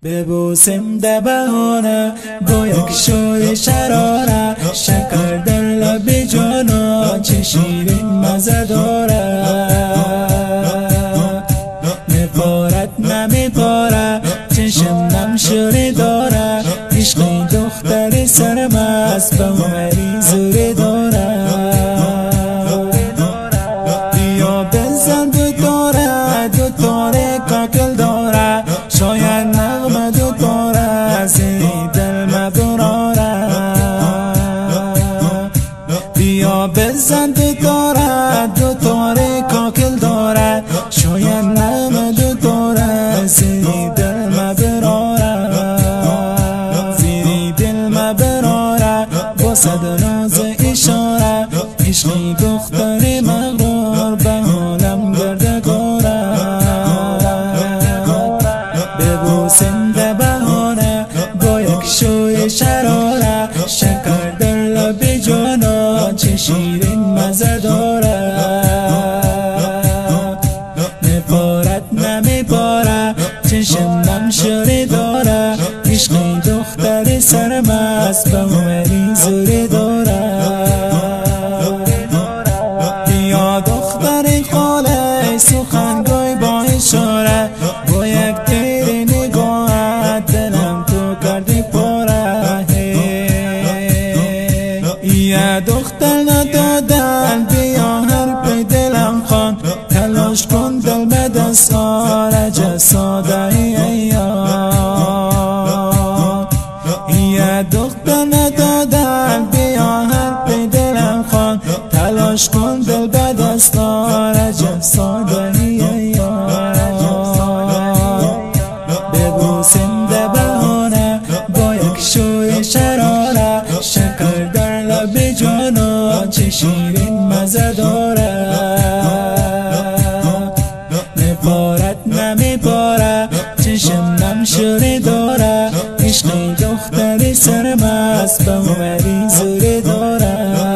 ببوسم ده بهانه گویا که شوی شراره، شکر در لب جانا چه شیرین مزه داره. میپارد نمیپاره چشم نمشوری داره، عشقی دختر سرمست به عمری زوری داره. بیا بزن دو تاره کاکل داره، شاید نغمه دو تاره زیر دل مبراره. بیا بزن دو تاره کاکل داره، شاید نغمه دو تاره زیر دل مبراره. زیر دل مبراره با صد ناز اشاره، عشقی دختر مغرور به حالم گردگاره. ببوسم ده بهانه گویا که شوی شراره، شکر در لب جانا چه شیرین مزه داره. میپارد نمیپاره چشم نمشوری داره، عشقی دختر سرمست به عمری زوری داره. بیا دختر خاله سخنگوی با اشاره، با یک تیر نگاهت دلم تو کردی پاره. یا دختر ندادن بیا حرف دلم خوان، تلاش کن دل به دستار عجب ساده یا دختر ندادن بیا حرف دلم خوان، تلاش کن دل به دستار عجب ساده. ببوسم ده بهانه گویا که شوی شراره، شکر در لب جانا چه شیرین مزه داره. میپارد نمیپاره چشم نمشوری داره، عشقی دختری سرمست به عمری زوری داره.